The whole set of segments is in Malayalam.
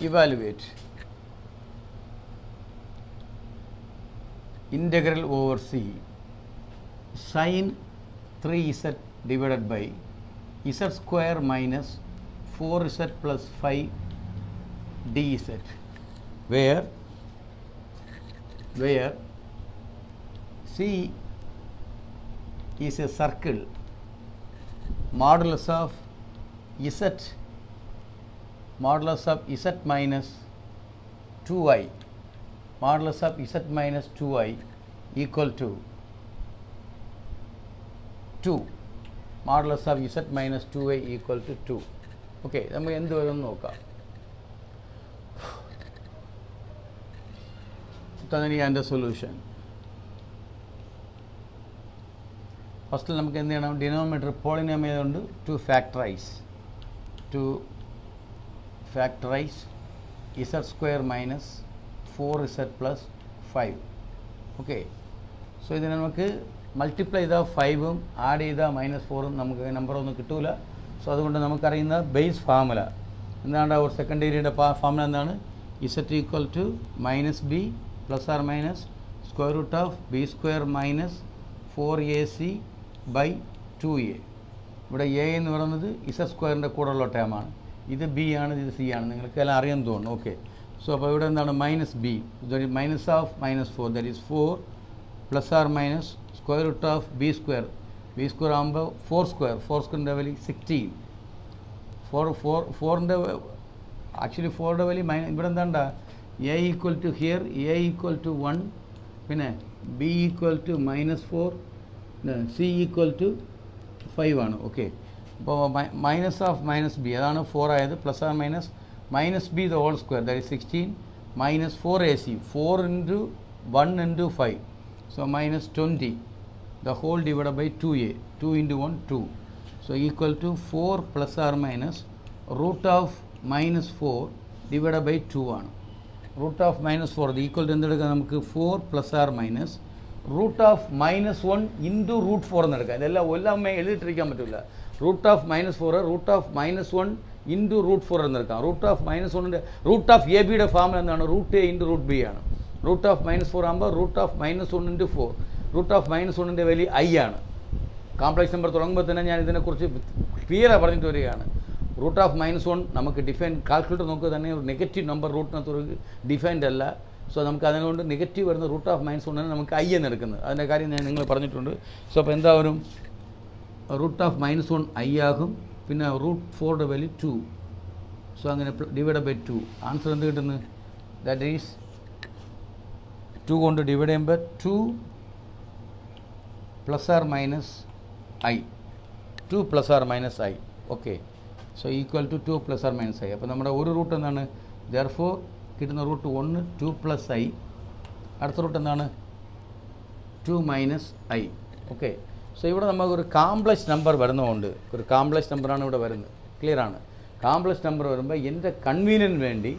evaluate integral over c sin 3z divided by z square minus 4z plus 5 dz, where c is a circle modulus of z minus 2i equal to 2. Modulus of z minus 2i equal to 2. Okay, നമുക്ക് എന്ത് വരുമെന്ന് നോക്കാം. അതിൻ്റെ സൊല്യൂഷൻ ഫസ്റ്റിൽ നമുക്ക് എന്ത് ചെയ്യണം? ഡിനോമിനേറ്റർ പോളിനോം ആയതുകൊണ്ട് to factorise z square minus 4z plus 5. Okay, so ഇതിനെ നമുക്ക് മൾട്ടിപ്ലൈ ചെയ്താൽ 5ഉം ആഡ് ചെയ്താൽ -4ഉം നമുക്ക് നമ്പറൊന്നും കിട്ടൂല. സോ അതുകൊണ്ട് നമുക്കറിയുന്ന ബേസ് ഫാർമുല എന്താണ്? ഒരു സെക്കൻഡ് ഡിഗ്രിയുടെ ഫാർമുല എന്താണ്? z equal to minus b plus or minus square root of B square minus 4ac by 2a. ഇവിടെ എ എന്ന് പറയുന്നത് z സ്ക്വയറിൻ്റെ കൂടെയുള്ള ടേമാണ്. ഇത് ബി ആണ്, ഇത് സി ആണ്. നിങ്ങൾക്ക് എല്ലാം അറിയാൻ തോന്നുന്നു. ഓക്കെ, സോ അപ്പോൾ ഇവിടെ എന്താണ്? Minus B minus of -4 that is 4 plus or minus square root of B square ആകുമ്പോൾ 4 സ്ക്വയറിൻ്റെ വാല്യൂ 16. 4ൻ്റെ ആക്ച്വലി 4ൻ്റെ വാല്യൂ ഇവിടെ എന്താണ്ടാ? A equal to here A equal to 1, പിന്നെ B equal to -4, C equal to 5 ആണ്. ഓക്കെ, അപ്പോൾ മൈനസ് ഓഫ് മൈനസ് ബി അതാണ് 4 ആയത്. Plus or minus b the whole square that is 16 minus 4ac 4 into 1 into 5, so minus 20 the whole divided by 2a, 2 into 1 2, so equal to 4 plus or minus root of -4 divided by 2 ആണ്. root of -4 ഇത് ഈക്വൽ ടു എന്തെടുക്കാം? നമുക്ക് 4 plus or minus root of -1 into √4 എന്നെടുക്കാം. ഇതെല്ലാം എല്ലാം എഴുതിയിട്ടിരിക്കാൻ പറ്റില്ല. Root of -4 root of -1 into √4 എന്നെടുക്കാം. റൂട്ട് ഓഫ് -1ൻ്റെ റൂട്ട് ഓഫ് എ ബിയുടെ ഫാമിൽ എന്താണ്? √a ഇൻറ്റു √b ആണ്. റൂട്ട് ഓഫ് -4 ആകുമ്പോൾ root of -1 into 4. Root of -1ൻ്റെ വാല്യൂ i ആണ്. കോംപ്ലക്സ് നമ്പർ തുടങ്ങുമ്പോൾ തന്നെ ഞാൻ ഇതിനെക്കുറിച്ച് ക്ലിയറാണ് പറഞ്ഞിട്ട് വരികയാണ്. റൂട്ട് ഓഫ് -1 നമുക്ക് ഡിഫൈൻ കാൽക്കുലേറ്റർ നോക്കുക തന്നെ ഒരു നെഗറ്റീവ് നമ്പർ റൂട്ടിനകത്ത് ഒരു ഡിഫൈൻഡ് അല്ല. സോ നമുക്ക് അതിനുകൊണ്ട് നെഗറ്റീവ് വരുന്ന റൂട്ട് ഓഫ് -1 നമുക്ക് i എന്ന് എടുക്കുന്നത്. അതിൻ്റെ കാര്യം ഞാൻ നിങ്ങൾ പറഞ്ഞിട്ടുണ്ട്. സോ അപ്പോൾ എന്താ വരും? റൂട്ട് ഓഫ് -1 i ആകും, പിന്നെ √4യുടെ വാല്യൂ 2. സോ അങ്ങനെ ഡിവൈഡ് ബൈ 2. ആൻസർ എന്ത് കിട്ടുന്നത്? ദാറ്റ് ഈസ് 2 കൊണ്ട് ഡിവൈഡ് ചെയ്യുമ്പോൾ 2 plus or minus i, 2 plus or minus i. Okay, so equal to 2 plus or minus i. അപ്പോൾ നമ്മുടെ ഒരു റൂട്ട് എന്താണ്? ദെർഫോർ കിട്ടുന്ന റൂട്ട് 1 2 പ്ലസ് i, അടുത്ത റൂട്ട് എന്താണ്? 2 മൈനസ് i. ഓക്കെ, സോ ഇവിടെ നമുക്കൊരു കോംപ്ലക്സ് നമ്പർ വരുന്നതുകൊണ്ട് ഒരു കോംപ്ലക്സ് നമ്പറാണ് ഇവിടെ വരുന്നത്. ക്ലിയർ ആണ്? കോംപ്ലക്സ് നമ്പർ വരുമ്പോൾ എൻ്റെ കൺവീനിയൻറ്റ് വേണ്ടി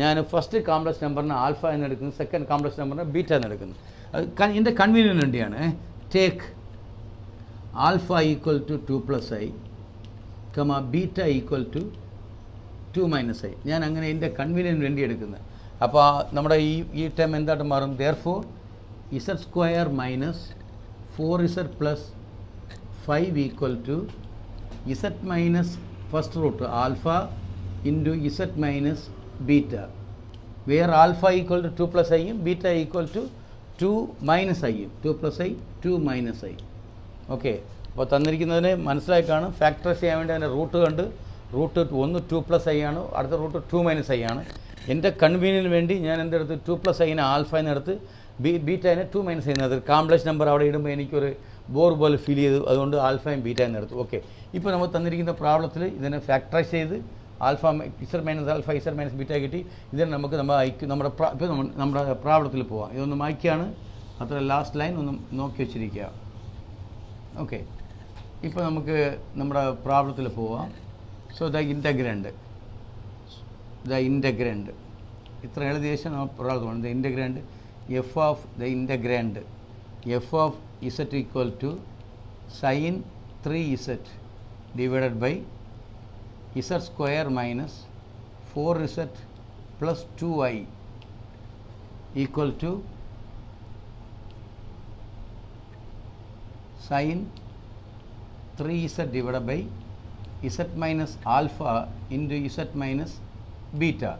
ഞാൻ ഫസ്റ്റ് കോംപ്ലക്സ് നമ്പറിന് ആൽഫ എന്ന് എടുക്കുന്നു, സെക്കൻഡ് കോംപ്ലക്സ് നമ്പറിന് ബീറ്റ എന്ന് എടുക്കുന്നു. അത് എൻ്റെ കൺവീനിയൻറ്റ് വേണ്ടിയാണ്. Take alpha equal to 2 plus i, beta equal to 2 minus i. ഞാൻ അങ്ങനെ എൻ്റെ കൺവീനിയൻറ്റ് വേണ്ടി എടുക്കുന്നത്. അപ്പോൾ നമ്മുടെ ഈ ടേം എന്തായിട്ട് മാറും? Therefore z square minus 4z plus 5 equal to z minus first root alpha into z minus beta, where alpha equal to 2 plus ഐയും ബീറ്റ ഈക്വൽ ടു 2 മൈനസ് ഐയും. 2 plus i 2 minus i. Okay, അപ്പോൾ തന്നിരിക്കുന്നതിന് മനസ്സിലായി കാണും. ഫാക്ടറൈസ് ചെയ്യാൻ വേണ്ടി അതിൻ്റെ റൂട്ട് കണ്ട് റൂട്ട് 1 2 പ്ലസ് i ആണ്, അടുത്ത റൂട്ട് 2 മൈനസ് i ആണ്. എൻ്റെ കൺവീനിയൻറ്റ് വേണ്ടി ഞാൻ എന്തെടുത്ത് 2 പ്ലസ് ഐനെ ആൽഫ എന്നെടുത്ത് ബീറ്റനെ 2 മൈനസ് ചെയ്യുന്നത്. കോംപ്ലക്സ് നമ്പർ അവിടെ ഇടുമ്പോൾ എനിക്കൊരു ബോർ പോലെ ഫീൽ ചെയ്തു. അതുകൊണ്ട് ആൽഫയും ബീറ്റ എന്നെടുത്തു. ഓക്കെ, ഇപ്പോൾ നമ്മൾ തന്നിരിക്കുന്ന പ്രോബ്ലത്തിൽ ഇതിനെ ഫാക്ടറൈസ് ചെയ്ത് alpha Z minus alpha Z minus beta കിട്ടി. ഇതിന് നമുക്ക് നമ്മുടെ ഇപ്പോൾ നമ്മുടെ പ്രോബ്ലത്തിൽ പോവാം. ഇതൊന്ന് മായ്ക്കാണ്, അത്ര ലാസ്റ്റ് ലൈൻ ഒന്ന് നോക്കി വെച്ചിരിക്കുക. ഓക്കെ, ഇപ്പോൾ നമുക്ക് നമ്മുടെ പ്രോബ്ലത്തിൽ പോവാം. സോ ദ ഇൻ്റഗ്രൻഡ് ഇത്ര എഴുതിയ ശേഷം നമ്മൾ problem the integrand F of z equal to sin 3z divided by z square minus 4z plus 2i equal to sin 3z divided by z minus alpha into z minus beta.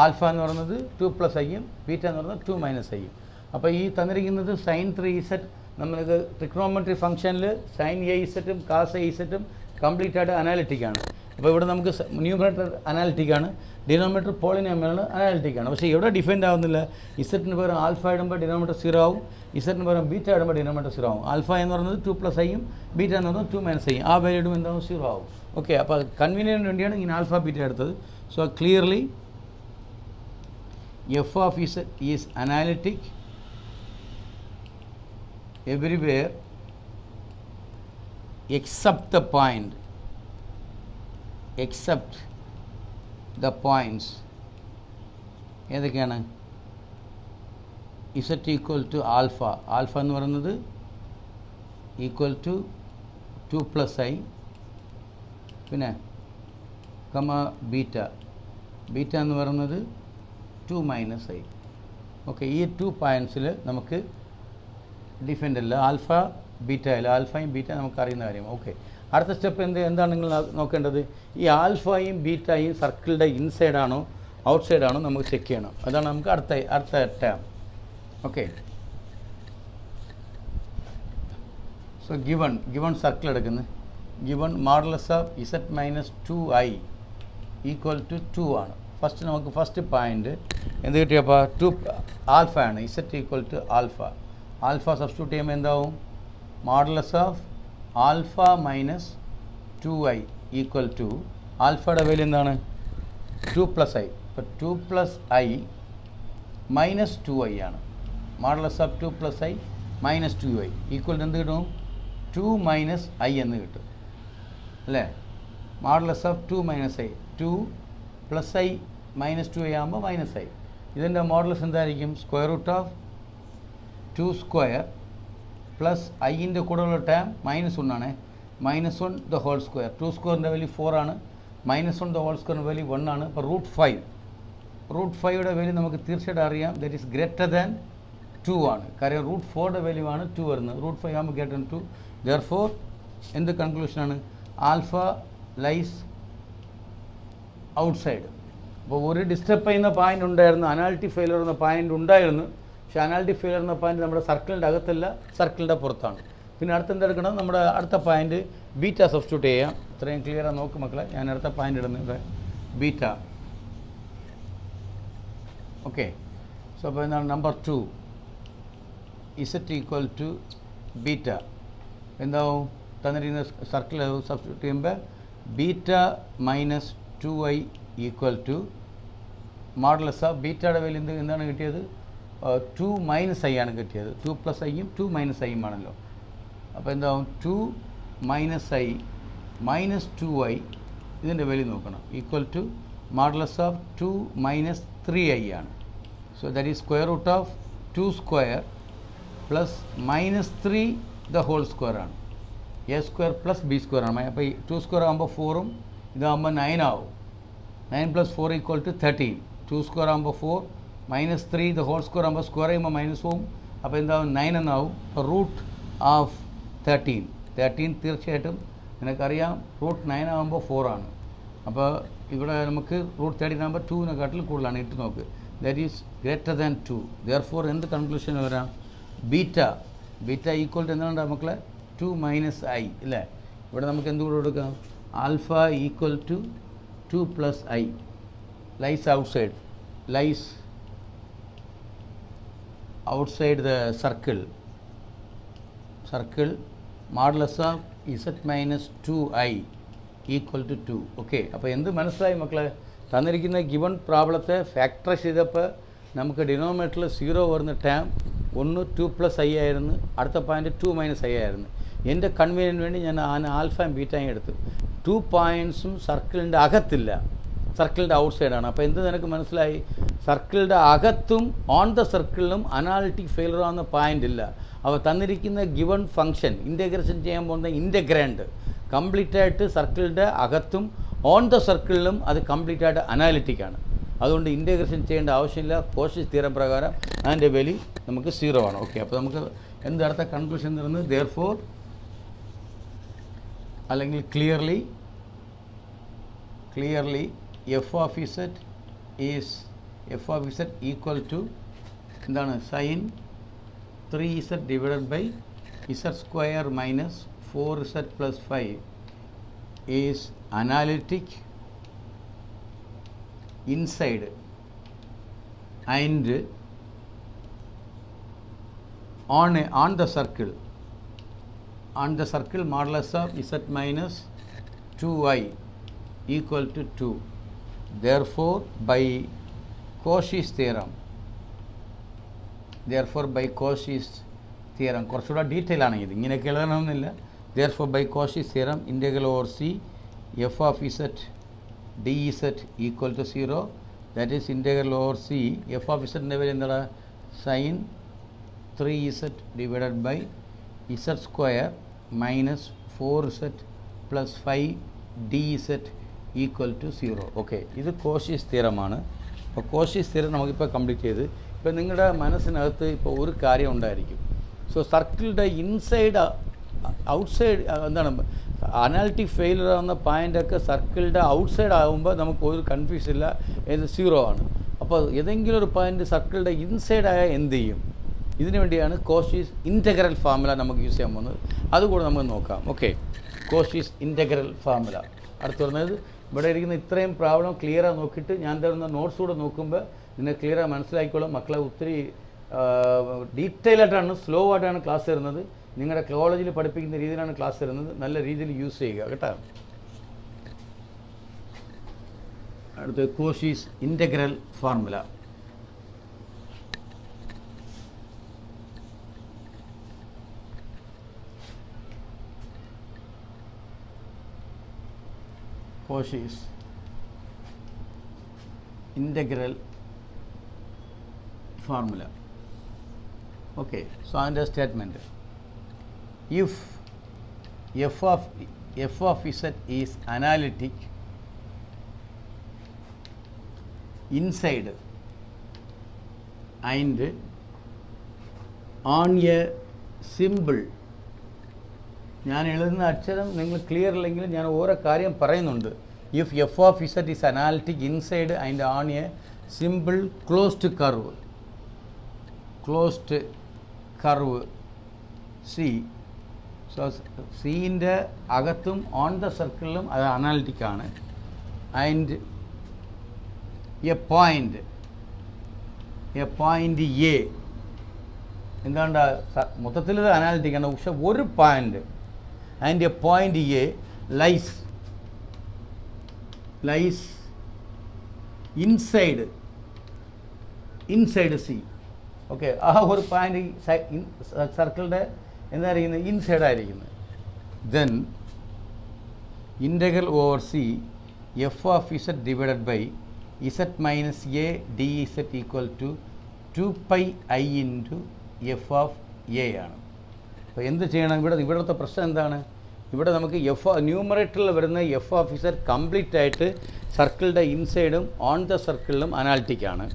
Alpha എന്ന് പറയുന്നത് 2 പ്ലസ് ഐയും ബീറ്റ എന്ന് പറയുന്നത് 2 മൈനസ് ഐയും. അപ്പോൾ ഈ തന്നിരിക്കുന്നത് സൈൻ 3z നമ്മൾക്ക് ട്രിഗ്നോമെട്രി ഫംഗ്ഷനിൽ സൈൻ എ ഇസറ്റും കാസ് എ ഇസറ്റും കംപ്ലീറ്റ് ആയിട്ട് അനാലിറ്റിക്കാണ്. അപ്പോൾ ഇവിടെ നമുക്ക് ന്യൂമറേറ്റർ അനാലിറ്റിക്കാണ്, ഡിനോമിനേറ്റർ പോളിനോമിയലാണ്, അനാലിറ്റിക്കാണ്. പക്ഷേ ഇവിടെ ഡിഫൈൻഡ് ആവുന്നില്ല. ഇസറ്റിന് പകരം ആൽഫ ഇടുമ്പോൾ ഡിനോമിനേറ്റർ 0 ആവും, ഇസറ്റിന് പകരം ബീറ്റ ഇടുമ്പോൾ ഡിനോമിനേറ്റർ 0 ആവും. ആൽഫ എന്ന് പറയുന്നത് 2 പ്ലസ് ഐയും ബീറ്റ എന്ന് പറയുന്നത് 2 മൈനസ് ഐയും. ആ വാല്യൂ ഇടുമ്പോൾ എന്താവും 0 ആവും. ഓക്കെ, അപ്പോൾ കൺവീനിയൻറ്റിന് വേണ്ടിയാണ് ഇങ്ങനെ ആൽഫ ബീറ്റ എടുത്തത്. So clearly f of z is analytic everywhere except the point, except the points ഏതൊക്കെയാണ്? z equal to alpha, alpha എന്ന് പറയുന്നത് equal to 2 plus i, പിന്നെ കമ ബീറ്റ, ബീറ്റ എന്ന് പറയുന്നത് 2 മൈനസ് ഐ. ഓക്കെ, ഈ 2 പോയിൻറ്റ്സിൽ നമുക്ക് ഡിഫൈൻഡ് അല്ല, ആൽഫ ബീറ്റ അല്ല, ആൽഫയും ബീറ്റ നമുക്ക് അറിയുന്ന കാര്യം. ഓക്കെ, അടുത്ത സ്റ്റെപ്പ് എന്താണ് നിങ്ങൾ നോക്കേണ്ടത്? ഈ ആൽഫയും ബീറ്റയും സർക്കിളിൻ്റെ ഇൻസൈഡാണോ ഔട്ട്സൈഡാണോ നമുക്ക് ചെക്ക് ചെയ്യണം. അതാണ് നമുക്ക് അടുത്ത term. Okay, so given circle എടുക്കുന്നത്, given modulus of Z minus 2i equal to 2 ആണ്. ഫസ്റ്റ് നമുക്ക് ഫസ്റ്റ് പോയിൻ്റ് എന്ത് കിട്ടിയപ്പോൾ 2 ആൽഫ ആണ്. Z equal to alpha, alpha substitute ചെയ്യുമ്പോൾ എന്താവും? Modulus of alpha minus 2i equal to ആൽഫയുടെ വാല്യൂ എന്താണ്? 2 പ്ലസ് ഐ. ഇപ്പോൾ 2 പ്ലസ് ഐ മൈനസ് 2i ആണ്. Modulus of 2 plus i minus 2i equal to എന്ത് കിട്ടും? 2 മൈനസ് ഐ എന്ന് കിട്ടും അല്ലേ? Modulus of 2 minus i, 2 plus i minus 2i ആകുമ്പോൾ മൈനസ് ഐ. ഇതിൻ്റെ മോഡുലസ് എന്തായിരിക്കും? Square root of 2 square plus ഐൻ്റെ കൂടെയുള്ള ടേം -1 ആണ്, -1 ദ ഹോൾ സ്ക്വയർ. 2 സ്ക്വയറിൻ്റെ വാല്യൂ 4 ആണ്, -1 ദ ഹോൾ സ്ക്വയറിൻ്റെ വാല്യൂ 1 ആണ്. അപ്പോൾ റൂട്ട് 5യുടെ വാല്യൂ നമുക്ക് തീർച്ചയായിട്ടും അറിയാം, ദറ്റ് ഈസ് ഗ്രേറ്റർ ദാൻ 2 ആണ്. കാര്യം റൂട്ട് 4യുടെ വാല്യൂ ആണ് 2 വരുന്നത്, റൂട്ട് 5 ആകുമ്പോൾ ഗ്രേറ്റർ ദാൻ 2. ദെയർഫോർ എന്ത് കൺക്ലൂഷനാണ്? Alpha lies outside. അപ്പോൾ ഒരു ഡിസ്റ്റർബ് ചെയ്യുന്ന പോയിൻ്റ് ഉണ്ടായിരുന്നു, അനാലിറ്റി ഫെയിലർ എന്ന പോയിൻ്റ് ഉണ്ടായിരുന്നു. പക്ഷേ അനാലിറ്റി ഫെയിലർ എന്ന പോയിൻ്റ് നമ്മുടെ സർക്കിളിൻ്റെ അകത്തല്ല, സർക്കിളിൻ്റെ പുറത്താണ്. പിന്നെ അടുത്ത് എന്തെടുക്കണം? നമ്മുടെ അടുത്ത പോയിൻ്റ് ബീറ്റ സബ്സ്റ്റിറ്റ്യൂട്ട് ചെയ്യാം. ഇത്രയും ക്ലിയറാണ്. നോക്ക് മക്കളെ, ഞാൻ അടുത്ത പോയിൻ്റ് ഇടുന്നത് ബീറ്റ. ഓക്കെ, സോ അപ്പോൾ എന്താണ്? Number 2 z equal to beta എന്താവും? തന്നിരിക്കുന്ന സർക്കിൾ സബ്സ്റ്റിറ്റ്യൂട്ട് ചെയ്യുമ്പോൾ beta minus 2i equal to modulus of ബീറ്റയുടെ വാല്യൂ എന്താണ് കിട്ടിയത്? 2 മൈനസ് ഐ ആണ് കിട്ടിയത്. 2 പ്ലസ് ഐയും 2 മൈനസ് ഐയും ആണല്ലോ. അപ്പോൾ എന്താവും? 2 മൈനസ് ഐ മൈനസ് 2i ഇതിൻ്റെ വാല്യൂ നോക്കണം, equal to modulus of 2 minus 3i ആണ്. So that is square root of 2 square plus -3 the whole square ആണ്. A square plus B square ആണ്. അപ്പോൾ ഈ 2 സ്ക്വയർ ആകുമ്പോൾ 4ഉം ഇതാകുമ്പോൾ 9 ആവും. 9 പ്ലസ് 4 ഈക്വൽ ടു 13. 2 സ്ക്വയർ ആകുമ്പോൾ 4, -3 ദ ഹോൾ സ്ക്വയർ ആകുമ്പോൾ സ്ക്വയർ ചെയ്യുമ്പോൾ -ഉം, അപ്പോൾ എന്താവും? 9 എന്നാവും. അപ്പോൾ റൂട്ട് ഓഫ് 13 തീർച്ചയായിട്ടും നിനക്കറിയാം റൂട്ട് 9 ആകുമ്പോൾ 4 ആണ്. അപ്പോൾ ഇവിടെ നമുക്ക് റൂട്ട് 13 ആകുമ്പോൾ 2-നെക്കാട്ടിൽ കൂടുതലാണ്. ഇട്ട് നോക്ക്, that is greater than 2. Therefore എന്ത് കൺക്ലൂഷൻ വരാം? ബീറ്റ ഈക്വൽ ടു എന്താണ് മക്കളെ? 2 മൈനസ് ഐ അല്ലേ? ഇവിടെ നമുക്ക് എന്തുകൂടെ കൊടുക്കാം? Alpha equal to 2 plus i lies outside the circle modulus of Z minus 2i equal to 2. Okay, അപ്പോൾ എന്ത് മനസ്സിലായി മക്കളെ? തന്നിരിക്കുന്ന ഗിവൺ പ്രോബ്ലത്തെ ഫാക്ടറൈസ് ചെയ്തപ്പോൾ നമുക്ക് ഡിനോമിനേറ്ററിൽ 0 വരുന്ന ടേം ഒന്ന് 2 പ്ലസ് ഐ ആയിരുന്നു, അടുത്ത പോയിൻ്റ് 2 മൈനസ് ഐ ആയിരുന്നു. എൻ്റെ കൺവീനിയൻറ്റിന് വേണ്ടി ഞാൻ ആൽഫയും ബീറ്റയും എടുത്തു. 2 പോയിൻറ്റ്സും സർക്കിളിൻ്റെ അകത്തില്ല, സർക്കിളിൻ്റെ ഔട്ട്സൈഡാണ്. അപ്പോൾ എന്ത് നിനക്ക് മനസ്സിലായി? സർക്കിളിൻ്റെ അകത്തും ഓൺ ദ സർക്കിളിലും അനാലിറ്റിക് ഫെയിലർ ആവുന്ന പോയിൻ്റ് ഇല്ല. അപ്പോൾ തന്നിരിക്കുന്ന ഗിവൺ ഫംഗ്ഷൻ ഇൻറ്റഗ്രേഷൻ ചെയ്യാൻ പോകുന്ന ഇൻറ്റഗ്രാൻഡ് കംപ്ലീറ്റ് ആയിട്ട് സർക്കിളിൻ്റെ അകത്തും ഓൺ ദ സർക്കിളിലും അത് കംപ്ലീറ്റ് ആയിട്ട് അനാലിറ്റിക്കാണ്. അതുകൊണ്ട് ഇൻറ്റഗ്രേഷൻ ചെയ്യേണ്ട ആവശ്യമില്ല. കോഷീസ് തിയറം പ്രകാരം അതിൻ്റെ വാല്യൂ നമുക്ക് 0 ആണ്. ഓക്കെ, അപ്പോൾ നമുക്ക് എന്താ കൺക്ലൂഷൻ എന്ന് പറയുന്നത് therefore അല്ലെങ്കിൽ clearly f of z equal to എന്താണ് sin 3z divided by z square minus 4z plus 5 is analytic inside and on the circle modulus of z minus 2i equal to 2. Therefore by Cauchy's theorem കുറച്ചുകൂടെ ഡീറ്റെയിൽ ആണ് ഇത്, ഇങ്ങനെയൊക്കെ എഴുതണമെന്നില്ല. Therefore by Cauchy's theorem integral over c f of z dz equal to 0, that is integral over c f of z ന്റെ വാല്യൂ എന്താണ് sin 3z divided by z square minus 4z plus 5 dz equal to 0. Okay, ഇത് Cauchy's theorem ആണ്. അപ്പോൾ Cauchy's theorem നമുക്കിപ്പോൾ കംപ്ലീറ്റ് ചെയ്ത്, ഇപ്പോൾ നിങ്ങളുടെ മനസ്സിനകത്ത് ഇപ്പോൾ ഒരു കാര്യം ഉണ്ടായിരിക്കും. സോ സർക്കിളിൻ്റെ ഇൻസൈഡ് ഔട്ട്സൈഡ് എന്താണ് അനാലിറ്റിക് ഫെയിലർ ആവുന്ന പോയിൻ്റൊക്കെ സർക്കിളിൻ്റെ ഔട്ട്സൈഡ് ആകുമ്പോൾ നമുക്ക് ഒരു കൺഫ്യൂഷൻ ഇല്ല, ഇത് 0 ആണ്. അപ്പോൾ ഏതെങ്കിലും ഒരു പോയിൻ്റ് സർക്കിളിൻ്റെ ഇൻസൈഡായ എന്ത് ചെയ്യും? ഇതിനു വേണ്ടിയാണ് Cauchy's ഇൻറ്റഗ്രൽ ഫോർമുല നമുക്ക് യൂസ് ചെയ്യാൻ പോകുന്നത്. അതുകൂടെ നമുക്ക് നോക്കാം. Okay, Cauchy's integral formula. അടുത്ത് പറഞ്ഞത് ഇവിടെ ഇരിക്കുന്ന ഇത്രയും പ്രോബ്ലം ക്ലിയറായി നോക്കിയിട്ട് ഞാൻ തരുന്ന നോട്ട്സ് കൂടെ നോക്കുമ്പോൾ നിങ്ങൾക്ക് ക്ലിയറായി മനസ്സിലാക്കിക്കോളും. മക്കളെ ഒത്തിരി ഡീറ്റെയിൽ ആയിട്ടാണ്, സ്ലോ ആയിട്ടാണ് ക്ലാസ് തരുന്നത്. നിങ്ങളുടെ കോളേജിൽ പഠിപ്പിക്കുന്ന രീതിയിലാണ് ക്ലാസ് തരുന്നത്. നല്ല രീതിയിൽ യൂസ് ചെയ്യുക കേട്ടോ. അടുത്ത് Cauchy's integral formula. Cauchy's integral formula. Okay, so under statement, if f of z is analytic inside and on a symbol, ഞാൻ എഴുതുന്ന അക്ഷരം നിങ്ങൾ ക്ലിയർ ഇല്ലെങ്കിൽ ഞാൻ ഓരോ കാര്യം പറയുന്നുണ്ട്. If F of Z is analytic inside and on a simple closed curve C, so സീൻ്റെ അകത്തും ഓൺ ദ സർക്കിളിലും അത് അനാലിറ്റിക് ആണ്. ആൻഡ് എ പോയിൻ്റ് എ എന്താണ്ട് മൊത്തത്തിൽ ഇത് അനാലിറ്റിക് ആണ്, പക്ഷെ ഒരു point and a point A lies inside C. Okay, ആ ഒരു പോയിന്റ് സർക്കിളിൻ്റെ എന്തായിരിക്കുന്നത് ഇൻസൈഡ് ആയിരിക്കുന്നത്. Then integral over C F of z divided by z minus a d z equal to 2πi into F of A ആണ്. അപ്പോൾ എന്ത് ചെയ്യണം? ഇവിടുത്തെ പ്രശ്നം എന്താണ്? ഇവിടെ നമുക്ക് ന്യൂമറേറ്ററിൽ വരുന്ന എഫ് ഓഫ് ഇസഡ് കംപ്ലീറ്റ് ആയിട്ട് സർക്കിളിൻ്റെ ഇൻസൈഡും ഓൺ ദ സർക്കിളിലും അനാലിറ്റിക്കാണ്.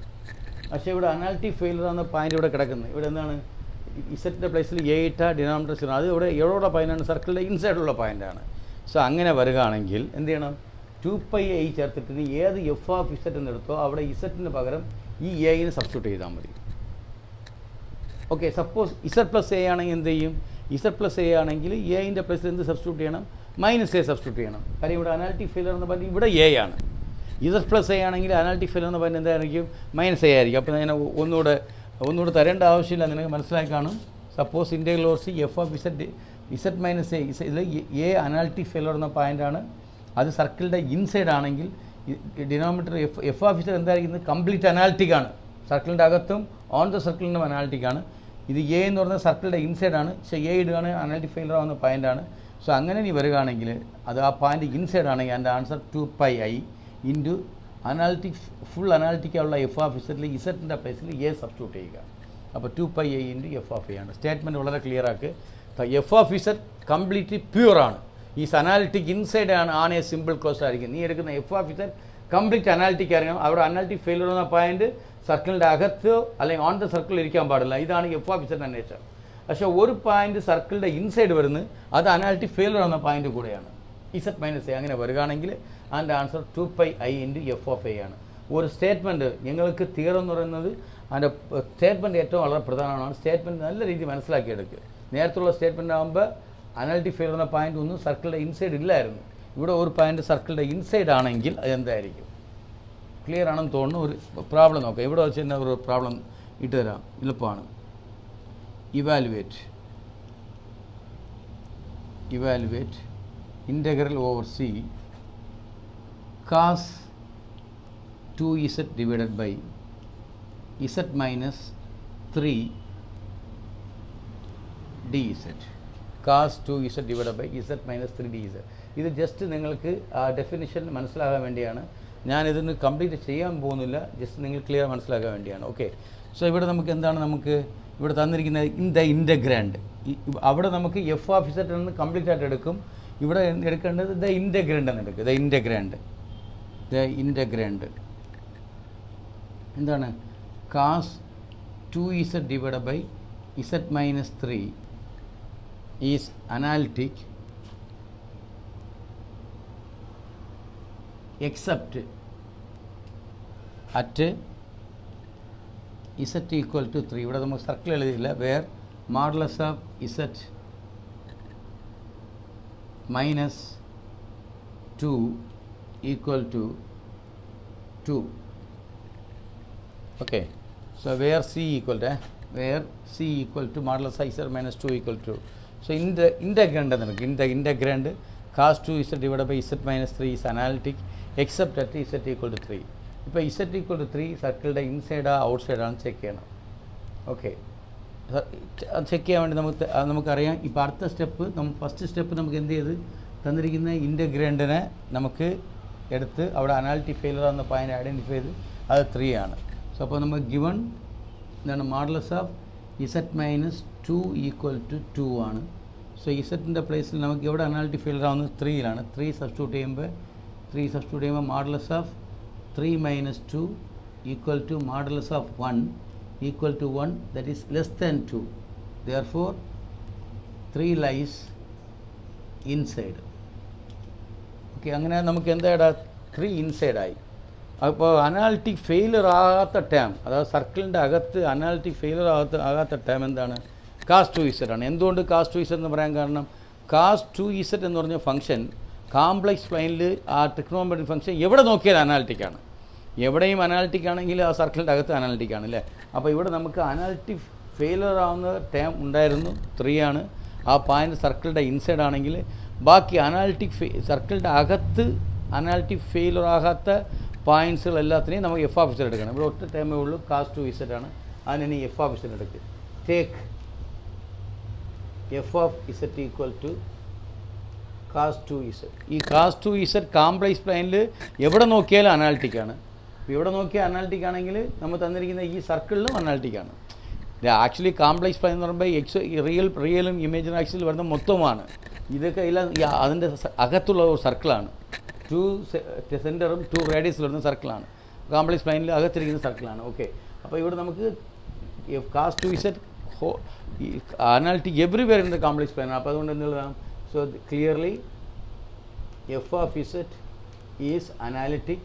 പക്ഷേ ഇവിടെ അനാലിറ്റിക് ഫെയിലർ എന്ന പോയിൻ്റ് ഇവിടെ കിടക്കുന്നത്. ഇവിടെ എന്താണ്? ഇസഡിൻ്റെ പ്ലേസിൽ എ ഇട്ട ഡിനോമിനേറ്റർ 0. അത് ഇവിടെ എവിടെയുള്ള പോയിൻ്റാണ്? സർക്കിളിൻ്റെ ഇൻസൈഡുള്ള പോയിൻ്റാണ്. സോ അങ്ങനെ വരികയാണെങ്കിൽ എന്ത് ചെയ്യണം? 2πi ചേർത്തിട്ട് ഏത് എഫ് ഓഫ് ഇസഡ് എന്നെടുത്തോ അവിടെ ഇസഡിന് പകരം ഈ എയിന് സബ്സ്റ്റിറ്റ്യൂട്ട് ചെയ്താൽ മതി. Okay, suppose Z plus A ആണെങ്കിൽ എന്ത് ചെയ്യും? ഇസഡ് പ്ലസ് എ ആണെങ്കിൽ എയിൻ്റെ പ്ലസിൽ എന്ത് സബ്സ്റ്റിറ്റ്യൂട്ട് ചെയ്യണം? മൈനസ് എ സബ്സ്റ്റിറ്റ്യൂട്ട് ചെയ്യണം. കാര്യം ഇവിടെ അനാലിറ്റിക് ഫെയിലർ എന്ന് പറഞ്ഞാൽ ഇവിടെ എ ആണ്. ഇസഡ് പ്ലസ് എ ആണെങ്കിൽ അനാലിറ്റിക് ഫെയിലർ എന്ന് പറഞ്ഞാൽ എന്തായിരിക്കും? മൈനസ് എ ആയിരിക്കും. അപ്പോൾ ഞാൻ ഒന്നുകൂടെ തരേണ്ട ആവശ്യമില്ല, നിനക്ക് മനസ്സിലായി കാണും. Suppose integral over C F of Z minus A, ഇതിൽ എ അനാലിറ്റിക് ഫെയിലർ എന്ന പോയിൻ്റാണ്. അത് സർക്കിളിൻ്റെ ഇൻസൈഡ് ആണെങ്കിൽ ഡിനോമിനേറ്റർ എഫ് ഓഫ് ഇസഡ് എന്തായിരിക്കുന്നത്? കംപ്ലീറ്റ് അനാലിറ്റിക് ആണ്. സർക്കിളിൻ്റെ അകത്തും ഓൺ ദ സർക്കിളിൻ്റെ അനാലിറ്റിക് ആണ്. ഇത് എ എന്ന് പറഞ്ഞാൽ സർക്കിളിൻ്റെ ഇൻസൈഡാണ്. പക്ഷേ എ ഇടുകയാണ് അനാലിറ്റിക് ഫെയിലർ ആവുന്ന പോയിൻ്റാണ്. സോ അങ്ങനെ നീ വരികയാണെങ്കിൽ അത് ആ പോയിൻ്റ് ഇൻസൈഡ് ആണെങ്കിൽ എൻ്റെ answer 2πi into analytic full അനാലിറ്റിക്കുള്ള എഫ് ഓഫ് ഇസഡിൽ ഇസഡിൻ്റെ പ്ലേസിൽ എ സബ്സ്റ്റിറ്റ്യൂട്ട് ചെയ്യുക. അപ്പോൾ 2πi into F of A ആണ്. സ്റ്റേറ്റ്മെൻറ്റ് വളരെ ക്ലിയർ ആക്ക്. F of Z completely pure ആണ്. ഈ അനാലിറ്റിക് ഇൻസൈഡ് ആണ് എ സിമ്പിൾ ക്ലോസ് ആയിരിക്കും. നീ എടുക്കുന്ന F of Z complete analytic അറിയണം. അവിടെ അനാലിറ്റിക് ഫെയിലർ എന്ന പോയിന്റ് സർക്കിളിൻ്റെ അകത്ത് അല്ലെങ്കിൽ ഓൺ ദ സർക്കിൾ ഇരിക്കാൻ പാടില്ല. ഇതാണ് എഫ് ഓഫ് ഇസഡ് നേച്ചർ. പക്ഷേ ഒരു പോയിന്റ് സർക്കിളിൻ്റെ ഇൻസൈഡ് വരുന്നത് അത് അനാലിറ്റിക് ഫെയിലർ എന്ന പോയിന്റ് കൂടെയാണ്. ഇസഡ് മൈനസ് എ അങ്ങനെ വരികയാണെങ്കിൽ അതിൻ്റെ answer 2πi × F of A ആണ്. ഒരു സ്റ്റേറ്റ്മെൻറ്റ് നിങ്ങൾക്ക് തിയറം എന്ന് പറയുന്നത് അതിൻ്റെ സ്റ്റേറ്റ്മെൻറ്റ് ഏറ്റവും വളരെ പ്രധാനമാണ്. സ്റ്റേറ്റ്മെൻറ്റ് നല്ല രീതിയിൽ മനസ്സിലാക്കിയെടുക്കുക. നേരത്തുള്ള സ്റ്റേറ്റ്മെൻ്റ് ആകുമ്പോൾ അനാലിറ്റിക് ഫെയിലർ എന്ന പോയിന്റ് ഒന്നും സർക്കിളിൻ്റെ ഇൻസൈഡ് ഇല്ലായിരുന്നു. ഇവിടെ ഒരു പോയിന്റ് സർക്കിളിൻ്റെ ഇൻസൈഡ് ആണെങ്കിൽ അതെന്തായിരിക്കും? ക്ലിയർ ആണെന്ന് തോന്നുന്നു. ഒരു പ്രോബ്ലം നോക്കാം. ഇവിടെ വെച്ച് തന്നെ ഒരു പ്രോബ്ലം ഇട്ട് തരാം, എളുപ്പമാണ്. Evaluate integral over C cos 2z divided by z minus 3 dz. cos 2z divided by z minus 3 dz. ഇത് ജസ്റ്റ് നിങ്ങൾക്ക് ആ ഡെഫിനിഷൻ മനസ്സിലാകാൻ വേണ്ടിയാണ്. ഞാനിതൊന്ന് കംപ്ലീറ്റ് ചെയ്യാൻ പോകുന്നില്ല, ജസ്റ്റ് നിങ്ങൾ ക്ലിയർ മനസ്സിലാക്കാൻ വേണ്ടിയാണ്. ഓക്കെ, സോ ഇവിടെ നമുക്ക് എന്താണ് നമുക്ക് ഇവിടെ തന്നിരിക്കുന്നത് ഇൻ്റഗ്രാൻഡ്. അവിടെ നമുക്ക് എഫ് ഓഫ് ഇസഡ് എന്ന് കംപ്ലീറ്റ് ആയിട്ട് എടുക്കും. ഇവിടെ എടുക്കേണ്ടത് ഇൻ്റഗ്രാൻഡ് എന്ന് എടുക്കുക. ഇൻ്റഗ്രാൻഡ് എന്താണ്? cos 2z divided by z minus 3 is analytic except at z equal to 3. ഇവിടെ നമുക്ക് സർക്കിൾ എഴുതിയില്ല. Where modulus of z minus 2 equal to 2. Okay, so where c equal to modulus of z minus 2 equal to 2. So in the integrand cos 2z divided by z minus 3 is analytic except at z equal to 3. ഇപ്പോൾ z equal to 3 സർക്കിളിൻ്റെ ഇൻസൈഡാ ഔട്ട്സൈഡാണ് ചെക്ക് ചെയ്യണം. ഓക്കെ, അത് ചെക്ക് ചെയ്യാൻ വേണ്ടി നമുക്കറിയാം. ഇപ്പോൾ അടുത്ത സ്റ്റെപ്പ് ഫസ്റ്റ് സ്റ്റെപ്പ് നമുക്ക് എന്ത് ചെയ്ത് തന്നിരിക്കുന്ന ഇൻ്റഗ്രാൻഡിനെ നമുക്ക് എടുത്ത് അവിടെ അനാലിറ്റിക് ഫെയിലർ എന്ന പോയിന്റ് ഐഡൻറ്റിഫൈ ചെയ്ത് അത് 3 ആണ്. സോ അപ്പോൾ നമുക്ക് ഗിവൺ എന്താണ് modulus of Z minus 2 equal to 2 ആണ്. സോ ഇസഡിൻ്റെ പ്ലേസിൽ നമുക്ക് എവിടെ അനാലിറ്റിക് ഫെയിലർ ആവുന്നത് 3ലാണ്. 3 സബ്സ്റ്റിറ്റ്യൂട്ട് ചെയ്യുമ്പോൾ modulus of 3 minus 2 equal to modulus of 1 equal to 1, that is less than 2. Therefore 3 lies inside. Okay, അങ്ങനെ നമുക്ക് എന്താ 3 ഇൻസൈഡ് ആയി. അപ്പോൾ അനാലിറ്റിക് ഫെയിലർ ആകാത്ത ടേം, അതായത് സർക്കിളിൻ്റെ അകത്ത് അനാലിറ്റിക് ഫെയിലർ ആകാത്ത ടേം എന്താണ്? cos 2z ആണ്. എന്തുകൊണ്ട് cos 2z എന്ന് പറയാൻ കാരണം cos 2z എന്ന് പറഞ്ഞ ഫംഗ്ഷൻ കോംപ്ലക്സ് പ്ലെയിനിൽ ആ ട്രിഗ്നോമെട്രിക് ഫംഗ്ഷൻ എവിടെ നോക്കിയാൽ അനാലിറ്റിക്കാണ്. എവിടെയും അനാലിറ്റിക് ആണെങ്കിൽ ആ സർക്കിളിൻ്റെ അകത്ത് അനാലിറ്റിക് ആണ് അല്ലേ. അപ്പോൾ ഇവിടെ നമുക്ക് അനാലിറ്റിക് ഫെയിലർ ആവുന്ന ടേം ഉണ്ടായിരുന്നു 3 ആണ്. ആ പോയിന്റ് സർക്കിളിൻ്റെ ഇൻസൈഡ് ആണെങ്കിൽ ബാക്കി സർക്കിളിൻ്റെ അകത്ത് അനാലിറ്റിക് ഫെയിലർ ആകാത്ത പോയിൻറ്റ്സുകൾ എല്ലാത്തിനെയും നമുക്ക് എഫ് ഓഫ് ഇസഡ് എടുക്കണം. ഇവിടെ ഒറ്റ ടേമേ ഉള്ളൂ cos 2z ആണ്. അതിനി എഫ് ഓഫ് ഇസഡ് എടുക്കുക. Take f of z equal to cos 2z. ഈ cos 2z കോംപ്ലക്സ് പ്ലെയിനിൽ എവിടെ നോക്കിയാലും അനാലിറ്റിക്കാണ്. എവിടെ നോക്കിയാൽ അനാലിറ്റിക് ആണെങ്കിൽ നമ്മൾ തന്നിരിക്കുന്ന ഈ സർക്കിളിലും അനാലിറ്റിക്കാണ്. ആക്ച്വലി കോംപ്ലക്സ് പ്ലെയിൻ എന്ന് പറയുമ്പോൾ റിയലും ഇമേജിനറി ആക്സിൽ വരുന്ന മൊത്തമാണ്. ഇതൊക്കെ എല്ലാം അതിൻ്റെ അകത്തുള്ള ഒരു സർക്കിളാണ്. 2 സെൻറ്ററും 2 റേഡിയസിൽ വരുന്ന സർക്കിളാണ്. കോംപ്ലക്സ് പ്ലെയിനിൽ അകത്തിരിക്കുന്ന സർക്കിളാണ്. ഓക്കെ, അപ്പോൾ ഇവിടെ നമുക്ക് cos 2z analytic everywhere in the complex plain. അപ്പോൾ അതുകൊണ്ട് എന്തുള്ളതാണ്? So clearly f of z is analytic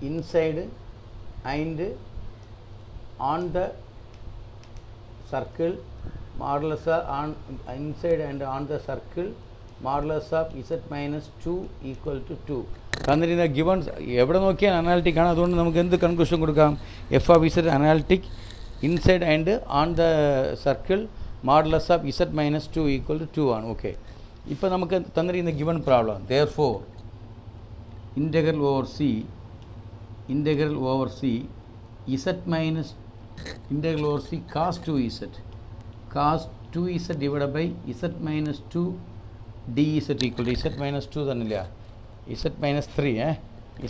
inside and on the circle modulus on inside and on the circle modulus of z minus 2 equal to 2. തന്നിരുന്ന given എവിടെ നോക്കിയാൽ അനാലിറ്റിക് ആണ്. അതുകൊണ്ട് നമുക്ക് എന്ത് കൺക്ലൂഷൻ കൊടുക്കാം? F of z analytic inside and on the circle modulus of z minus 2 equal to 2 ആണ്. ഓക്കെ, ഇപ്പോൾ നമുക്ക് തന്നിരിക്കുന്ന given problem therefore integral over c z minus integral over c cos 2z divided by z minus 2 dz equal to z minus 2 തന്നില്ല z minus 3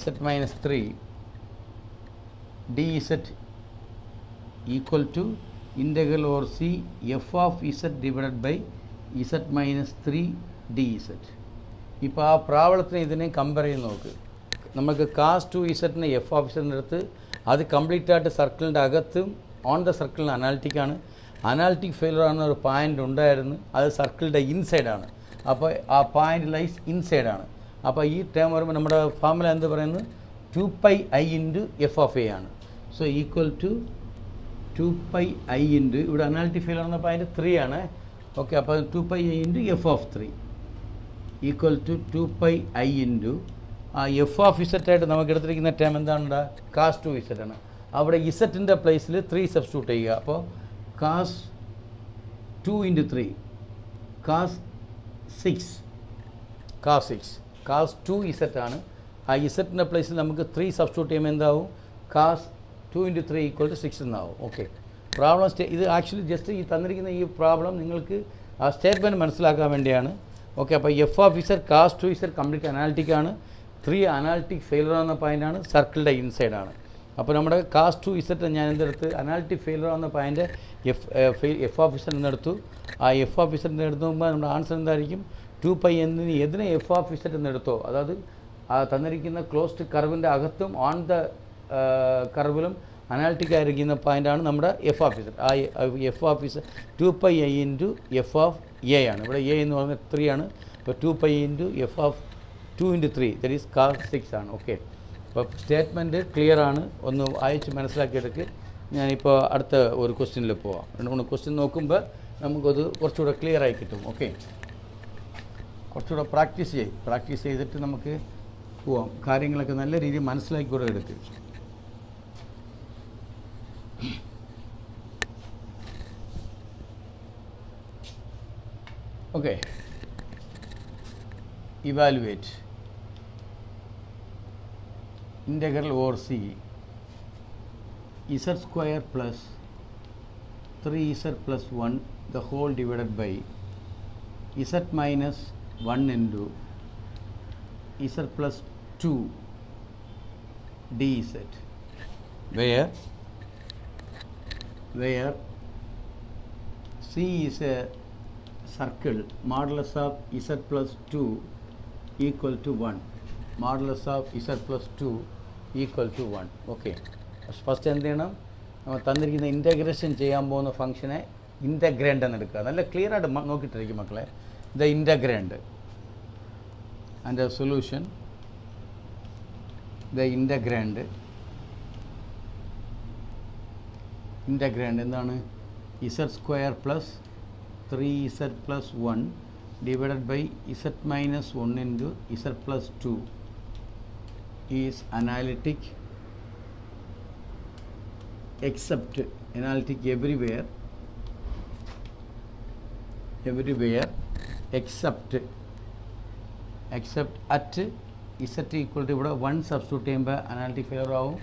z minus 3 dz equal to integral over c f of z divided by z minus 3 dz. ഇപ്പോൾ ആ പ്രാബളത്തിന് ഇതിനെ കമ്പയർ ചെയ്ത് നോക്ക്. നമുക്ക് cos 2z എഫ് ഓഫ് ഇസഡിൻ്റെ അടുത്ത് അത് കംപ്ലീറ്റ് ആയിട്ട് സർക്കിളിൻ്റെ അകത്തും ഓൺ ദ സർക്കിളിന് അനാലിറ്റിക്കാണ്. അനാലിറ്റിക് ഫെയിലർ ആണെന്ന ഒരു പോയിൻ്റ് ഉണ്ടായിരുന്നു, അത് സർക്കിളിൻ്റെ ഇൻസൈഡാണ്. അപ്പോൾ ആ പോയിൻ്റ് ലൈസ് ഇൻസൈഡാണ്. അപ്പോൾ ഈ ടേം വരുമ്പോൾ നമ്മുടെ ഫോർമുല എന്ത് പറയുന്നത്? 2πi into F of A ആണ്. So equal to 2πi into ഇവിടെ അനാലിറ്റിക് ഫെയിലർ എന്ന പോയിൻ്റ് 3 ആണ്. ഓക്കെ, അപ്പോൾ 2πi into F of 3 equal to 2πi into ആ എഫ് ഓഫ് ഇസെറ്റായിട്ട് നമുക്ക് എടുത്തിരിക്കുന്ന ടേം എന്താണ്? cos 2z ആണ്. അവിടെ ഇസെറ്റിൻ്റെ പ്ലേസിൽ 3 സബ്സ്റ്റിറ്റ്യൂട്ട് ചെയ്യുക. അപ്പോൾ cos 2 ഇൻറ്റു 3 cos 2z ആണ്. ആ ഇസെറ്റിൻ്റെ പ്ലേസിൽ നമുക്ക് 3 സബ്സ്റ്റിറ്റ്യൂട്ട് ചെയ്യുമ്പോൾ എന്താവും? cos 2 ഇൻറ്റു 3 ഈക്വൽ ടു 6 എന്നാവും. ഓക്കെ, പ്രോബ്ലം ഇത് ആക്ച്വലി ജസ്റ്റ് ഈ തന്നിരിക്കുന്ന ഈ പ്രോബ്ലം നിങ്ങൾക്ക് ആ സ്റ്റേറ്റ്മെൻറ്റ് മനസ്സിലാക്കാൻ വേണ്ടിയാണ്. ഓക്കെ, അപ്പോൾ F of Z cos 2z complete അനാലിറ്റിക്കാണ്. 3 അനാലിറ്റിക് ഫെയിലർ എന്ന പോയിൻ്റാണ്, സർക്കിളിൻ്റെ ഇൻസൈഡാണ്. അപ്പോൾ നമ്മുടെ cos 2z ഞാൻ എന്തെടുത്ത് അനാലിറ്റിക് ഫെയിലർ എന്ന പോയിൻ്റ് എഫ് ഓഫ് ഇസെറ്റ് എന്നെടുത്തു. ആ എഫ് ഓഫ് ഇസെറ്റിൻ്റെ എടുത്ത് നോക്കുമ്പോൾ നമ്മുടെ ആൻസർ എന്തായിരിക്കും? 2π എന്തിനെ എഫ് ഓഫ് ഇസെറ്റ് എന്നെടുത്തോ, അതായത് ആ തന്നിരിക്കുന്ന ക്ലോസ്ഡ് കർവിൻ്റെ അകത്തും ഓൺ ദ കർവിലും അനാലിറ്റിക് ആയിരിക്കുന്ന പോയിൻ്റാണ് നമ്മുടെ എഫ് ഓഫ് ഇസെറ്റ്. ആ F of Z 2πi into F of A ആണ്. ഇവിടെ എ എന്ന് പറയുന്നത് 3 ആണ്. അപ്പോൾ 2πi into F of 2 into 3 that is cos 6 ആണ്. ഓക്കെ, അപ്പോൾ സ്റ്റേറ്റ്മെൻറ്റ് ക്ലിയർ ആണ്, ഒന്ന് വായിച്ച് മനസ്സിലാക്കിയെടുക്ക്. ഞാനിപ്പോൾ അടുത്ത ഒരു ക്വസ്റ്റ്യനിൽ പോവാം. 2-3 ക്വസ്റ്റ്യൻ നോക്കുമ്പോൾ നമുക്കത് കുറച്ചുകൂടെ ക്ലിയർ ആയി കിട്ടും. ഓക്കെ, കുറച്ചുകൂടെ പ്രാക്ടീസ് ചെയ്തിട്ട് നമുക്ക് പോവാം. കാര്യങ്ങളൊക്കെ നല്ല രീതിയിൽ മനസ്സിലാക്കി കൂടെ എടുക്കുക. Okay, evaluate integral over c z square plus 3z plus 1 the whole divided by z minus 1 into z plus 2 dz, where c is a circle modulus of z plus 2 equal to 1, modulus of z plus 2 equal to 1. Okay, first എന്ത് ചെയ്യണം? നമ്മൾ തന്നിരിക്കുന്ന ഇൻറ്റഗ്രേഷൻ ചെയ്യാൻ പോകുന്ന ഫംഗ്ഷനെ ഇൻറ്റഗ്രാൻഡ് എന്ന് എടുക്കുക. നല്ല ക്ലിയർ ആയിട്ട് നോക്കിയിട്ടിരിക്കും മക്കളെ. The integrand and the solution. The integrand എന്താണ്? z square plus 3z plus 1 divided by z minus 1 into z plus 2 is analytic except analytic everywhere except at z equal to ഇവിടെ 1 സബ്സ്റ്റിറ്റ്യൂട്ട് ചെയ്യുമ്പോൾ അനാലിറ്റിക് ഫെയിലർ ആവും.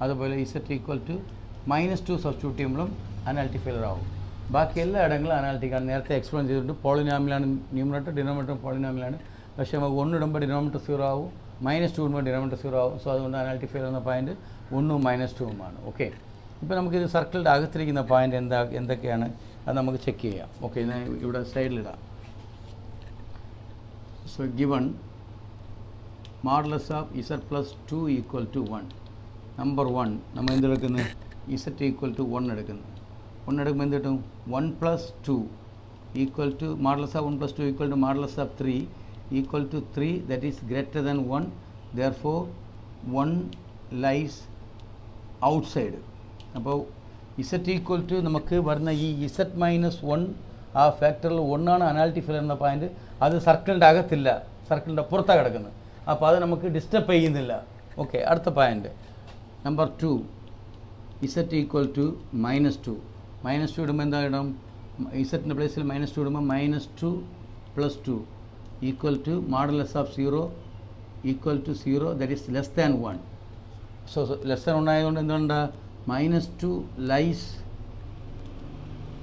അതുപോലെ z ഈക്വൽ ടു -2 സബ്സ്റ്റിറ്റ്യൂട്ട് ചെയ്യുമ്പോഴും അനാലിറ്റിക് ഫെയിലർ ആവും. ബാക്കി എല്ലാ ഇടങ്ങളും അനാലിറ്റിക്കാണ്. നേരത്തെ എക്സ്പ്ലെയിൻ ചെയ്തിട്ടുണ്ട്. പോളിനോമിലാണ് ന്യൂമറേറ്റർ, ഡിനോമിനേറ്റർ പോളിനോമിലാണ്. പക്ഷേ നമുക്ക് 1 ഇടുമ്പോൾ ഡിനോമിനേറ്റർ 0 ആവും, -2 ഇടുമ്പോൾ ഡിനോമിനേറ്റർ 0 ആവും. സോ അതുകൊണ്ട് അനാലിറ്റിക് ഫെയിലർ എന്ന പോയിൻറ്റ് 1ഉം -2ഉമാണ്. ഓക്കെ, ഇപ്പോൾ നമുക്കിത് സർക്കിളിൻ്റെ അകത്തിരിക്കുന്ന പോയിൻ്റ് എന്തൊക്കെയാണ് അത് നമുക്ക് ചെക്ക് ചെയ്യാം. ഓക്കെ, ഞാൻ ഇവിടെ സൈഡിലിടാം. So given modulus of z plus 2 equal to 1. Number 1 നമ്മൾ എന്തെടുക്കുന്നത്? z ഈക്വൽ ടു 1 എടുക്കുന്നത്. 1 എടുക്കുമ്പോൾ എന്ത് കിട്ടും? 1 plus 2 equal to modulus of 1 plus 2 equal to modulus of 3 equal to 3 that is greater than 1. Therefore 1 lies outside. അപ്പോൾ z ഈക്വൽ ടു നമുക്ക് വരുന്ന ഈ z മൈനസ് 1 ആ ഫാക്ടറിൽ 1 ആണ് അനാലിറ്റിക് ഫെയിലർ എന്ന പോയിൻറ്റ്. അത് സർക്കിളിൻ്റെ അകത്തില്ല, സർക്കിളിൻ്റെ പുറത്താണ് കിടക്കുന്നത്. അപ്പോൾ അത് നമുക്ക് ഡിസ്റ്റർബ് ചെയ്യുന്നില്ല. ഓക്കെ, അടുത്ത point number 2 z equal to -2. -2 ഇടുമ്പോൾ എന്താ ഇടണം? ഇസറ്റിൻ്റെ പ്ലേസിൽ -2 ഇടുമ്പോൾ -2 plus 2 equal to modulus of 0 equal to 0 that is less than 1. So less than 1 ആയതുകൊണ്ട് എന്തുകൊണ്ട് -2 lies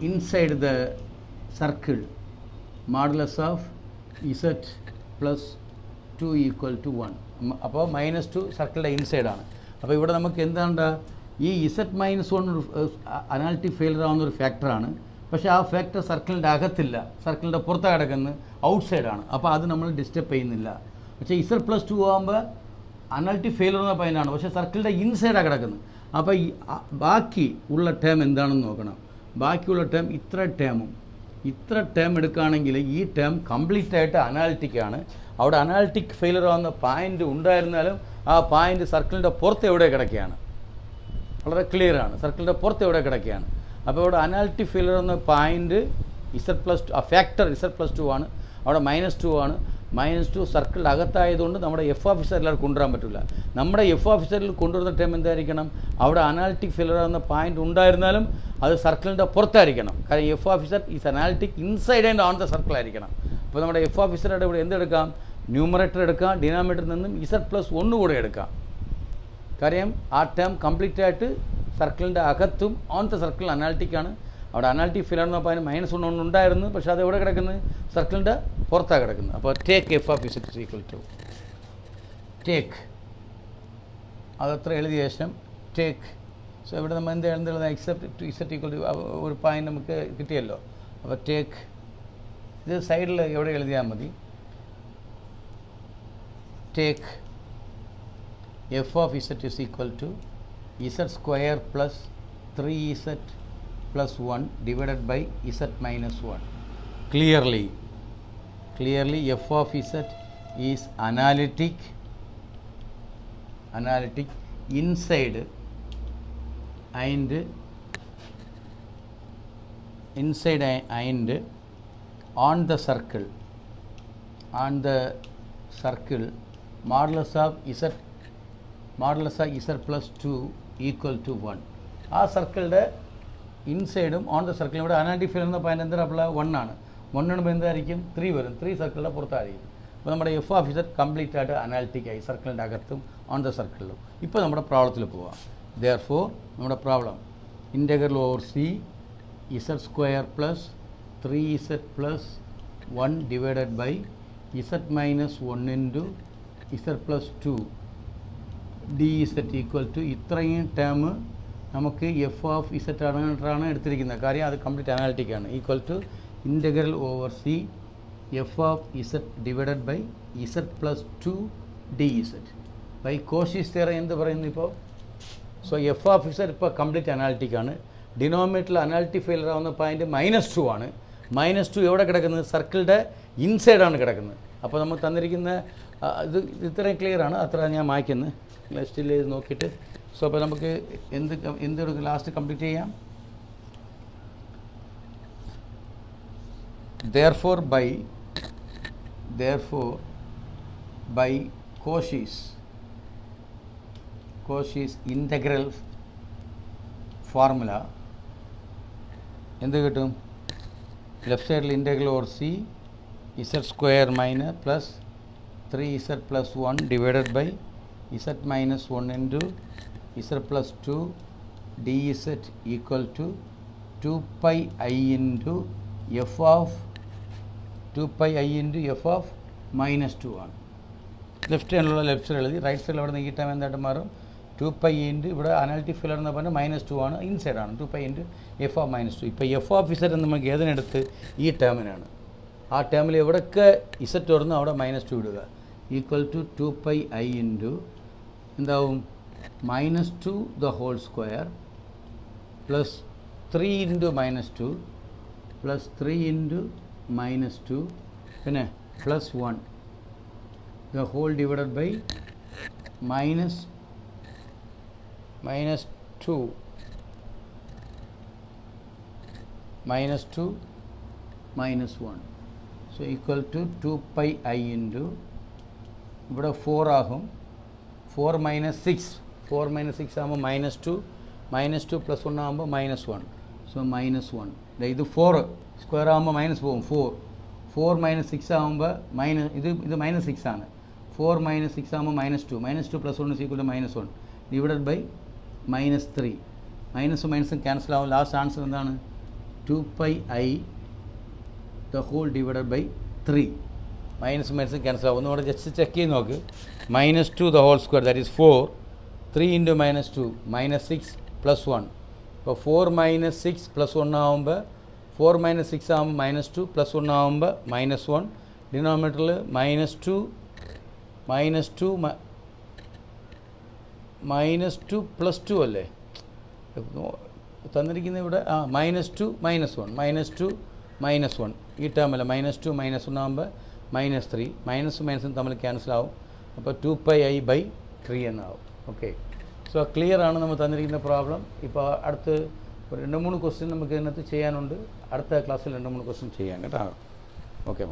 inside the circle. Modulus of z plus 2 equal to 1. അപ്പോൾ -2 സർക്കിളിൻ്റെ ഇൻസൈഡാണ്. അപ്പോൾ ഇവിടെ നമുക്ക് എന്താണ്? ഈ z -1 അനാലിറ്റിക് ഫെയിലർ ആവുന്ന ഒരു ഫാക്ടറാണ്. പക്ഷേ ആ ഫാക്ടർ സർക്കിളിൻ്റെ അകത്തില്ല, സർക്കിളിൻ്റെ പുറത്താണ് കിടക്കുന്നത്, ഔട്ട് സൈഡാണ്. അപ്പോൾ അത് നമ്മൾ ഡിസ്റ്റർബ് ചെയ്യുന്നില്ല. പക്ഷേ Z+2 ആകുമ്പോൾ അനലിറ്റിക് ഫെയിലർ എന്ന പോയിൻ്റാണ്, പക്ഷേ സർക്കിളിൻ്റെ ഇൻസൈഡാണ് കിടക്കുന്നത്. അപ്പോൾ ഈ ബാക്കി ഉള്ള ടേം എന്താണെന്ന് നോക്കണം. ബാക്കിയുള്ള ടേം ഇത്ര ടേം എടുക്കുകയാണെങ്കിൽ ഈ ടേം കംപ്ലീറ്റ് ആയിട്ട് അനാലിറ്റിക്കാണ്. അവിടെ അനാലിറ്റിക് ഫെയിലർ ആവുന്ന പോയിൻ്റ് ഉണ്ടായിരുന്നാലും ആ പോയിൻ്റ് സർക്കിളിൻ്റെ പുറത്ത് എവിടെ കിടക്കുകയാണ്, വളരെ ക്ലിയറാണ്, സർക്കിളിൻ്റെ പുറത്ത് എവിടെ കിടക്കുകയാണ്. അപ്പോൾ ഇവിടെ അനാലിറ്റിക് ഫെയിലർ എന്ന പോയിൻ്റ് Z+2 ആ ഫാക്ടർ Z+2 ആണ്, അവിടെ -2 ആണ്. -2 സർക്കിളിൻ്റെ അകത്തായതുകൊണ്ട് നമ്മുടെ F(z) എല്ലാവർക്കും കൊണ്ടുവരാൻ പറ്റില്ല. നമ്മുടെ F(z) കൊണ്ടുവരുന്ന ടൈം എന്തായിരിക്കണം, അവിടെ അനാലിറ്റിക് ഫെയിലർ എന്ന പോയിൻ്റ് ഉണ്ടായിരുന്നാലും അത് സർക്കിളിൻ്റെ പുറത്തായിരിക്കണം. കാരണം F(z) is analytic inside and on the circle ആയിരിക്കണം. അപ്പോൾ നമ്മുടെ F(z) ഇവിടെ എന്തെടുക്കാം, ന്യൂമറേറ്റർ എടുക്കാം, ഡിനോമിനേറ്ററിൽ നിന്നും Z+1 കൂടെ എടുക്കാം. കാര്യം ആ ടേം കംപ്ലീറ്റ് ആയിട്ട് സർക്കിളിൻ്റെ അകത്തും ഓൺ ദ സർക്കിൾ അനാലിറ്റിക്കാണ്. അവിടെ അനാലിറ്റിക് ഫെയിലർ എന്ന് പറഞ്ഞാൽ -1 ഉണ്ടായിരുന്നു, പക്ഷേ അത് എവിടെ കിടക്കുന്നത്, സർക്കിളിൻ്റെ പുറത്താണ് കിടക്കുന്നത്. അപ്പോൾ ടേക്ക് F(z) ടേക്ക് അതത്ര എഴുതിയ ശേഷം ടേക്ക്. സോ ഇവിടെ നമ്മൾ എന്തുള്ളത്, എക്സെപ്റ്റ് Z ഒരു പോയിൻ്റ് നമുക്ക് കിട്ടിയല്ലോ. അപ്പോൾ ടേക്ക് ഇത് സൈഡിൽ എവിടെ എഴുതിയാൽ മതി. Take F(z) Z² plus 3Z plus 1 divided by Z-1. Clearly F(z) is analytic inside and on the circle modulus of Z+2 equal to 1. ആ സർക്കിളിൻ്റെ ഇൻസൈഡും ഓൺ ദ സർക്കിളും ഇവിടെ അനാലിറ്റിക് ഫെയിലർ എന്ന പോയിൻ്റ് എന്താ 1 ആണ്. 1 ആകുമ്പോൾ എന്തായിരിക്കും 3 വരും. 3 സർക്കിളിൻ്റെ പുറത്തായിരിക്കും. അപ്പോൾ നമ്മുടെ F(z) കംപ്ലീറ്റ് ആയിട്ട് അനാലിറ്റിക്കായി സർക്കിളിൻ്റെ അകത്തും ഓൺ ദ സർക്കിളിലും. ഇപ്പോൾ നമ്മുടെ പ്രോബ്ലത്തിൽ പോവാം. Therefore നമ്മുടെ problem integral over C Z² plus 3Z plus 1 divided by Z-1 into Z+2 dz equal to ഇത്രയും ടേം നമുക്ക് F(z) ആണ് എടുത്തിരിക്കുന്നത്. കാര്യം അത് complete അനാലിറ്റിക്കാണ്. Equal to integral over C F(z) divided by Z+2 dz by Cauchy's theorem എന്ത് പറയുന്നു ഇപ്പോൾ. സോ F(z) ഇപ്പോൾ കംപ്ലീറ്റ് അനാലിറ്റിക്കാണ്. ഡിനോമിനേറ്ററിൽ അനാലിറ്റിക് ഫെയിലർ ആവുന്ന പോയിൻ്റ് -2 ആണ്. -2 എവിടെ കിടക്കുന്നത്, സർക്കിളിൻ്റെ ഇൻസൈഡാണ് കിടക്കുന്നത്. അപ്പോൾ നമ്മൾ തന്നിരിക്കുന്ന ഇത് ഇത്രയും ക്ലിയറാണ്, അത്ര ഞാൻ മായ്ക്കുന്നത് സ്റ്റിൽ ചെയ്ത് നോക്കിയിട്ട്. സോ അപ്പോൾ നമുക്ക് എന്തെടുക്കും ലാസ്റ്റ് കംപ്ലീറ്റ് ചെയ്യാം. Therefore by Cauchy's integral formula എന്ത് കിട്ടും, ലെഫ്റ്റ് സൈഡിൽ integral over C Z² minus plus 3Z plus 1 divided by Z-1 into Z+2 dz equal to 2 pi I into F of -2 ആണ്. ലെഫ്റ്റ് സൈഡിലുള്ള ലെഫ്റ്റ് സൈഡ് എഴുതി, റൈറ്റ് സൈഡിൽ അവിടെ നിന്ന് ഈ ടൈം എന്തായിട്ട് മാറും 2 pi ഇൻറ്റു ഇവിടെ അനാലിറ്റിക് ഫെയിലർ എന്ന് പറഞ്ഞാൽ -2 ആണ്, ഇൻസൈഡാണ്. 2 pi ഇൻറ്റു F(-2). ഇപ്പോൾ F(z) നമുക്ക് ഏതിനെടുത്ത് ഈ ടേമിനാണ്. ആ ടേമിൽ എവിടെയൊക്കെ Z വരുന്നു അവിടെ -2 ഇടുക. Equal to 2 pi I into എന്താവും -2 the whole square plus 3 into -2 plus 3 into -2 പിന്നെ plus 1 the whole divided by -2 -1. So equal to 2 pi I into ഇവിടെ 4 ആകും. 4 minus 6 ആകുമ്പോൾ -2 പ്ലസ് 1 ആകുമ്പോൾ -1. സോ -1 ഇത് 4 സ്ക്വയർ ആകുമ്പോൾ മൈനസ് പോകും. 4 minus 6 ആകുമ്പോൾ ഇത് -6 ആണ്. 4 minus 6 ആകുമ്പോൾ -2 plus 1 is equal to -1 divided by -3. മൈനസും ക്യാൻസൽ ആവും. ലാസ്റ്റ് ആൻസർ എന്താണ് 2 pi I the whole divided by 3. മൈനസും ക്യാൻസൽ ആവും. ഒന്നുകൂടെ ജസ്റ്റ് ചെക്ക് ചെയ്ത് നോക്ക്. -2 the whole square that is 4. 3 into -2 -6 plus 1. ഇപ്പോൾ 4 minus 6 പ്ലസ് 1 ആകുമ്പോൾ 4 മൈനസ് 6 ആകുമ്പോൾ -2 +1 ആകുമ്പോൾ -1 ഡിനോമിനേറ്ററിൽ -2 +2 അല്ലേ തന്നിരിക്കുന്ന ഇവിടെ -2 -1 ഈ ടേമല്ല -2 -1 ആകുമ്പോൾ -3 മൈനസും തമ്മിൽ ക്യാൻസൽ ആവും അപ്പോൾ 2πi/3 എന്നാവും. ഓക്കെ, സോ ക്ലിയർ ആണ് നമ്മൾ തന്നിരിക്കുന്ന പ്രോബ്ലം. ഇപ്പോൾ അടുത്ത് ഒരു 2-3 ക്വസ്റ്റ്യൻ നമുക്ക് ഇതിനകത്ത് ചെയ്യാനുണ്ട്. അടുത്ത ക്ലാസ്സിൽ 2-3 ക്വസ്റ്റ്യൻ ചെയ്യാം കേട്ടോ. ഓക്കെ.